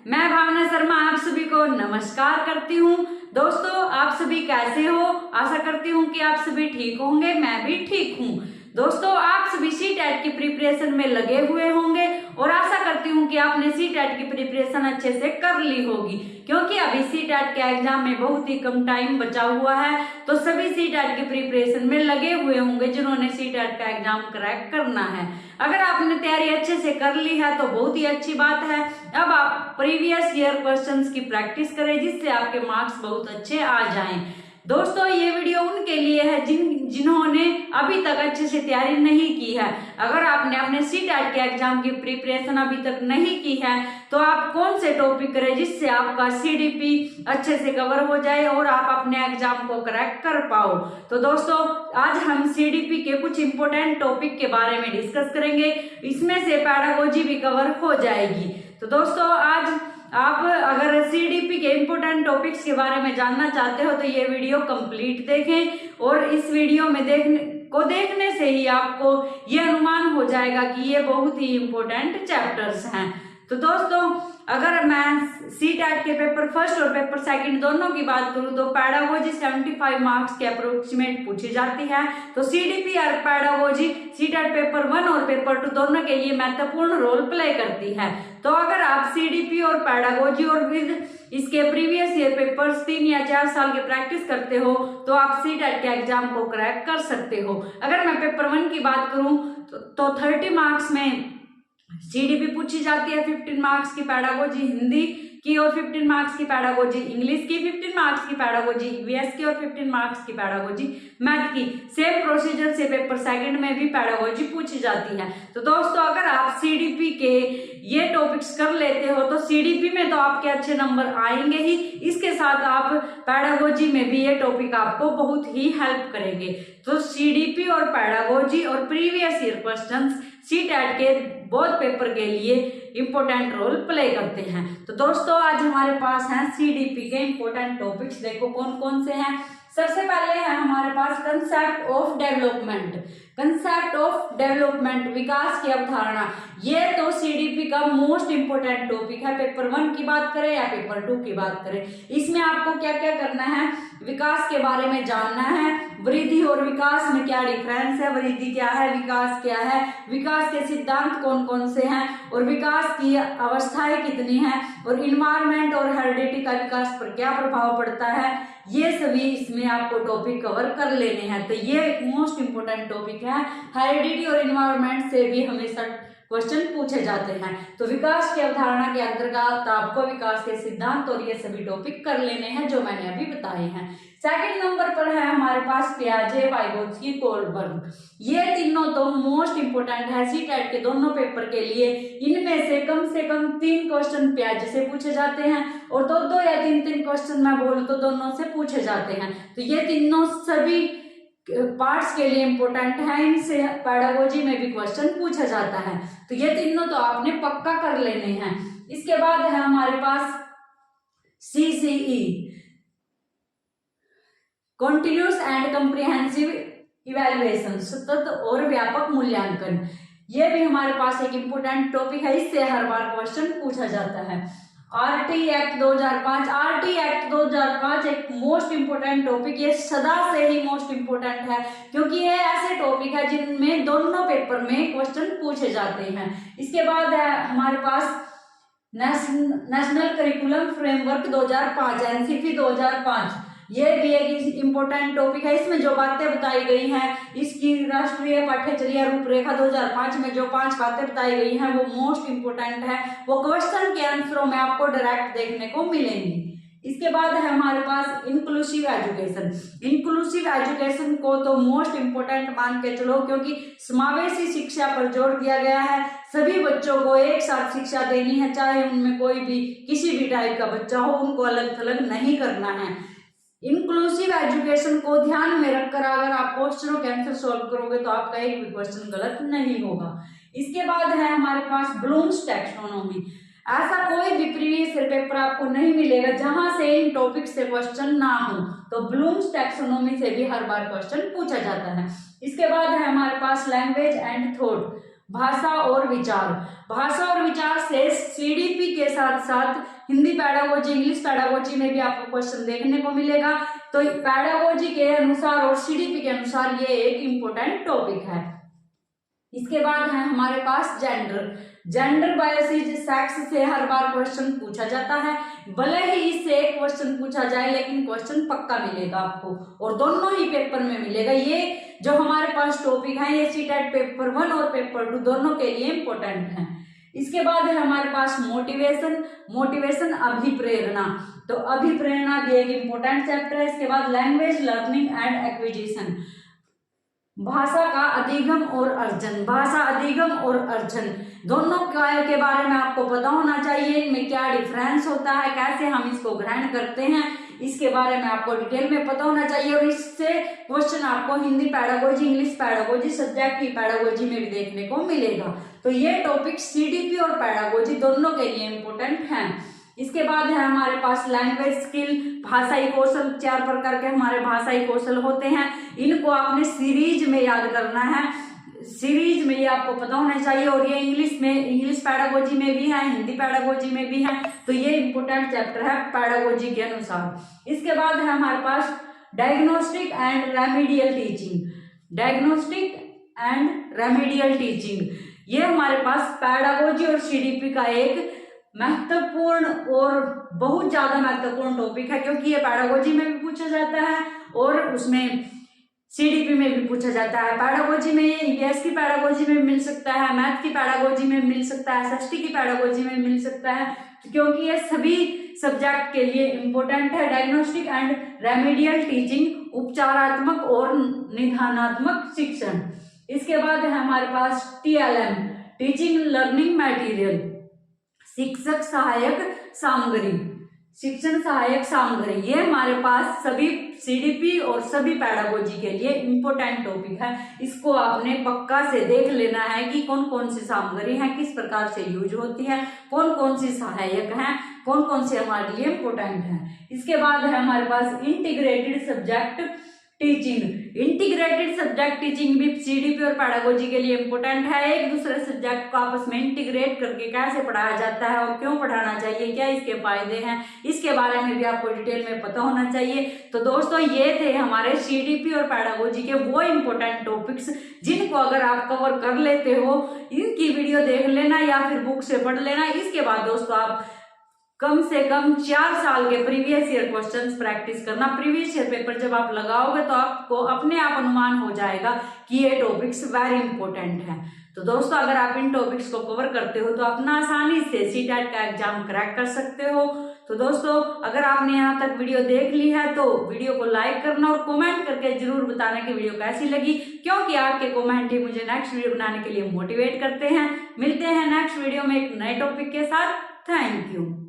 मैं भावना शर्मा आप सभी को नमस्कार करती हूँ। दोस्तों, आप सभी कैसे हो? आशा करती हूँ कि आप सभी ठीक होंगे। मैं भी ठीक हूँ। दोस्तों, आप सभी CTET की प्रिपरेशन में लगे हुए होंगे और आशा करती हूँ कि आपने CTET की प्रिपरेशन अच्छे से कर ली होगी, क्योंकि अभी CTET के एग्जाम में बहुत ही कम टाइम बचा हुआ है। तो सभी CTET की प्रिपरेशन में लगे हुए होंगे जिन्होंने CTET का एग्जाम क्रैक करना है। अगर आपने तैयारी अच्छे से कर ली है तो बहुत ही अच्छी बात है। अब आप प्रीवियस ईयर क्वेश्चंस की प्रैक्टिस करें जिससे आपके मार्क्स बहुत अच्छे आ जाएं। दोस्तों, ये वीडियो उनके लिए है जिन्होंने अभी तक अच्छे से तैयारी नहीं की है। अगर आपने अपने CTET के एग्जाम की प्रिपरेशन अभी तक नहीं की है तो आप कौन से टॉपिक करें जिससे आपका CDP अच्छे से कवर हो जाए और आप अपने एग्जाम को क्रैक कर पाओ। तो दोस्तों, आज हम CDP के कुछ इंपॉर्टेंट टॉपिक के बारे में डिस्कस करेंगे। इसमें से पैडागोजी भी कवर हो जाएगी। तो दोस्तों, आज आप अगर CDP के इम्पोर्टेंट टॉपिक्स के बारे में जानना चाहते हो तो ये वीडियो कंप्लीट देखें और इस वीडियो में देखने से ही आपको ये अनुमान हो जाएगा कि ये बहुत ही इम्पोर्टेंट चैप्टर्स हैं। तो दोस्तों, अगर मैं CTET के पेपर फर्स्ट और पेपर सेकंड दोनों की बात करूं तो पैडागोजी 75 मार्क्स के अप्रोक्सीमेट पूछी जाती है। तो CDP और पैडागोजी CTET पेपर 1 और पेपर 2 दोनों के लिए महत्वपूर्ण रोल प्ले करती है। तो अगर आप CDP और पैडागोजी और विद इसके प्रीवियस ईयर पेपर्स 3 या 4 साल की प्रैक्टिस करते हो तो आप CTET के एग्जाम को क्रैक कर सकते हो। अगर मैं पेपर 1 की बात करूं तो 30 मार्क्स में CDP पूछी जाती है, 15 मार्क्स की पैडागोजी हिंदी की और 15 मार्क्स की पैडागोजी इंग्लिश की, 15 मार्क्स की पैडागोजी EVS की और 15 मार्क्स की पैडागोजी मैथ की। सेम प्रोसीजर से पेपर सेकंड में भी पैडागोजी पूछी जाती है। तो दोस्तों, अगर आप CDP के ये टॉपिक्स कर लेते हो तो CDP में तो आपके अच्छे नंबर आएंगे ही, इसके साथ आप पैडागोजी में भी ये टॉपिक आपको बहुत ही हेल्प करेंगे। तो CDP और पैडागोजी और प्रीवियस ईयर क्वेश्चंस CTET के बोथ पेपर के लिए इंपॉर्टेंट रोल प्ले करते हैं। तो दोस्तों, आज हमारे पास हैं CDP के इंपॉर्टेंट टॉपिक्स। देखो कौन कौन से हैं। सबसे पहले है हमारे पास concept of development. Concept of development, विकास की अवधारणा। ये तो CDP का मोस्ट इंपोर्टेंट टॉपिक है। पेपर 1 की बात करें या पेपर 2 की बात करें, इसमें आपको क्या क्या करना है, विकास के बारे में जानना है। वृद्धि और विकास में क्या डिफरेंस है, वृद्धि क्या है, विकास क्या है, विकास के सिद्धांत कौन कौन से हैं और विकास की अवस्थाएं कितनी हैं और इन्वायरमेंट और हेरिडिटी का विकास पर क्या प्रभाव पड़ता है, ये सभी इसमें आपको टॉपिक कवर कर लेने हैं। तो ये मोस्ट इंपोर्टेंट टॉपिक है। हेरिडिटी और इन्वायरमेंट से भी हमेशा क्वेश्चन पूछे जाते हैं। तो विकास की अवधारणा के अंतर्गत आपको विकास के सिद्धांत और ये सभी टॉपिक कर लेने हैं जो मैंने अभी बताए हैं। सेकंड नंबर पर है हमारे पास पियाजे, वाइगोत्स्की, कोलबर्ग। ये तीनों तो मोस्ट इंपोर्टेंट है CTET के दोनों पेपर के लिए। इनमें से कम 3 क्वेश्चन पियाजे से पूछे जाते हैं और 2 या 3 क्वेश्चन मैं बोलूं तो दोनों से पूछे जाते हैं। तो ये तीनों सभी पार्ट्स के लिए इंपॉर्टेंट है। इनसे पैडागोजी में भी क्वेश्चन पूछा जाता है। तो ये तीनों तो आपने पक्का कर लेने हैं। इसके बाद है हमारे पास CCE, continuous and comprehensive evaluation, सतत और व्यापक मूल्यांकन। ये भी हमारे पास एक इंपॉर्टेंट टॉपिक है। इससे हर बार क्वेश्चन पूछा जाता है। RT एक्ट 2005, RT एक्ट 2005 एक मोस्ट इंपोर्टेंट टॉपिक, ये सदा से ही मोस्ट इंपोर्टेंट है क्योंकि ये ऐसे टॉपिक है जिनमें दोनों पेपर में क्वेश्चन पूछे जाते हैं। इसके बाद है हमारे पास नेशनल करिकुलम फ्रेमवर्क 2005, NCP 2005। ये भी एक इम्पोर्टेंट टॉपिक है। इसमें जो बातें बताई गई हैं, इसकी राष्ट्रीय पाठ्यचर्या रूपरेखा 2005 में जो 5 बातें बताई गई हैं वो मोस्ट इम्पोर्टेंट है। वो क्वेश्चन के आंसरों में आपको डायरेक्ट देखने को मिलेंगी। इसके बाद है हमारे पास इंक्लूसिव एजुकेशन। इंक्लूसिव एजुकेशन को तो मोस्ट इम्पोर्टेंट मान के चलो क्योंकि समावेशी शिक्षा पर जोर दिया गया है। सभी बच्चों को एक साथ शिक्षा देनी है, चाहे उनमें कोई भी किसी भी टाइप का बच्चा हो, उनको अलग थलग नहीं करना है। इंक्लूसिव एजुकेशन को ध्यान में रखकर अगर आप क्वेश्चनों के आंसर सॉल्व करोगे तो आपका एक भी क्वेश्चन गलत नहीं होगा। इसके बाद है हमारे पास ब्लूम्स टैक्सोनॉमी। ऐसा कोई भी प्रीवियस ईयर पेपर आपको नहीं मिलेगा जहां से इन टॉपिक से क्वेश्चन ना हो। तो ब्लूम्स टैक्सोनॉमी से भी हर बार क्वेश्चन पूछा जाता है। इसके बाद है हमारे पास लैंग्वेज एंड थॉट, भाषा और विचार। भाषा और विचार से CDP के साथ साथ हिंदी पैडागोजी, इंग्लिश पैडागोजी में भी आपको क्वेश्चन देखने को मिलेगा। तो पैडागोजी के अनुसार और सीडीपी के अनुसार ये एक इम्पोर्टेंट टॉपिक है। इसके बाद है हमारे पास जेंडर बायोलॉजी, सेक्स से हर बार क्वेश्चन पूछा जाता है। भले ही इससे एक क्वेश्चन पूछा जाए लेकिन क्वेश्चन पक्का मिलेगा आपको और दोनों ही पेपर में मिलेगा। ये जो हमारे पास टॉपिक है ये सीटेट पेपर 1 और पेपर 2 दोनों के लिए इम्पोर्टेंट है। इसके बाद है हमारे पास मोटिवेशन अभिप्रेरणा। तो अभिप्रेरणा भी एक इम्पोर्टेंट चैप्टर है। इसके बाद लैंग्वेज लर्निंग एंड एक्विजिशन, भाषा का अधिगम और अर्जन दोनों के बारे में आपको पता होना चाहिए। इनमें क्या डिफरेंस होता है, कैसे हम इसको ग्रहण करते हैं, इसके बारे में आपको डिटेल में पता होना चाहिए। और इससे क्वेश्चन आपको Hindi pedagogy, English pedagogy, subject की पैडागोजी में भी देखने को मिलेगा। तो ये टॉपिक सीडीपी और पैडागोजी दोनों के लिए इम्पोर्टेंट हैं। इसके बाद है हमारे पास लैंग्वेज स्किल, भाषाई कौशल। 4 प्रकार के हमारे भाषाई कौशल होते हैं। इनको आपने सीरीज में याद करना है, सीरीज में ये आपको पता होना चाहिए। और ये इंग्लिश पैडागोजी में भी है, हिंदी पैडागोजी में भी है। तो ये इम्पोर्टेंट चैप्टर है पैडागोजी के अनुसार। इसके बाद है हमारे पास डायग्नोस्टिक एंड रेमेडियल टीचिंग। ये हमारे पास पैडागोजी और सीडीपी का एक महत्वपूर्ण और बहुत ज्यादा महत्वपूर्ण टॉपिक है, क्योंकि ये पैडागोजी में भी पूछा जाता है और उसमें सीडीपी में भी पूछा जाता है। पैडागोजी में ये ईवीएस की पैडागोजी में मिल सकता है, मैथ की पैडागोजी में मिल सकता है, एसएसटी की पैडागोजी में मिल सकता है, क्योंकि ये सभी सब्जेक्ट के लिए इम्पोर्टेंट है। डायग्नोस्टिक एंड रेमेडियल टीचिंग, उपचारात्मक और निदानात्मक शिक्षण। इसके बाद है हमारे पास टीएलएम, टीचिंग लर्निंग मटेरियल, शिक्षण सहायक सामग्री। ये हमारे पास सभी सीडीपी और सभी पैडागोजी के लिए इम्पोर्टेंट टॉपिक है। इसको आपने पक्का से देख लेना है कि कौन कौन सी सामग्री है, किस प्रकार से यूज होती है, कौन कौन सी सहायक है, कौन कौन से हमारे लिए इम्पोर्टेंट है। इसके बाद है हमारे पास इंटीग्रेटेड सब्जेक्ट टीचिंग भी सीडीपी और पैडागोजी के लिए इम्पोर्टेंट है। एक दूसरे सब्जेक्ट को आपस में इंटीग्रेट करके कैसे पढ़ाया जाता है और क्यों पढ़ाना चाहिए, क्या इसके फायदे हैं, इसके बारे में भी आपको डिटेल में पता होना चाहिए। तो दोस्तों ये थे हमारे सीडीपी और पैडागोजी के वो इम्पोर्टेंट टॉपिक्स जिनको अगर आप कवर कर लेते हो, इनकी वीडियो देख लेना या फिर बुक से पढ़ लेना। इसके बाद दोस्तों आप कम से कम 4 साल के प्रीवियस ईयर क्वेश्चंस प्रैक्टिस करना। प्रीवियस ईयर पेपर जब आप लगाओगे तो आपको अपने आप अनुमान हो जाएगा कि ये टॉपिक्स वेरी इंपॉर्टेंट हैं। तो दोस्तों अगर आप इन टॉपिक्स को कवर करते हो तो अपना आसानी से सीटेट का एग्जाम क्रैक कर सकते हो। तो दोस्तों अगर आपने यहाँ तक वीडियो देख ली है तो वीडियो को लाइक करना और कमेंट करके जरूर बताना कि वीडियो कैसी लगी, क्योंकि आपके कमेंट ही मुझे नेक्स्ट वीडियो बनाने के लिए मोटिवेट करते हैं। मिलते हैं नेक्स्ट वीडियो में एक नए टॉपिक के साथ। Thank you.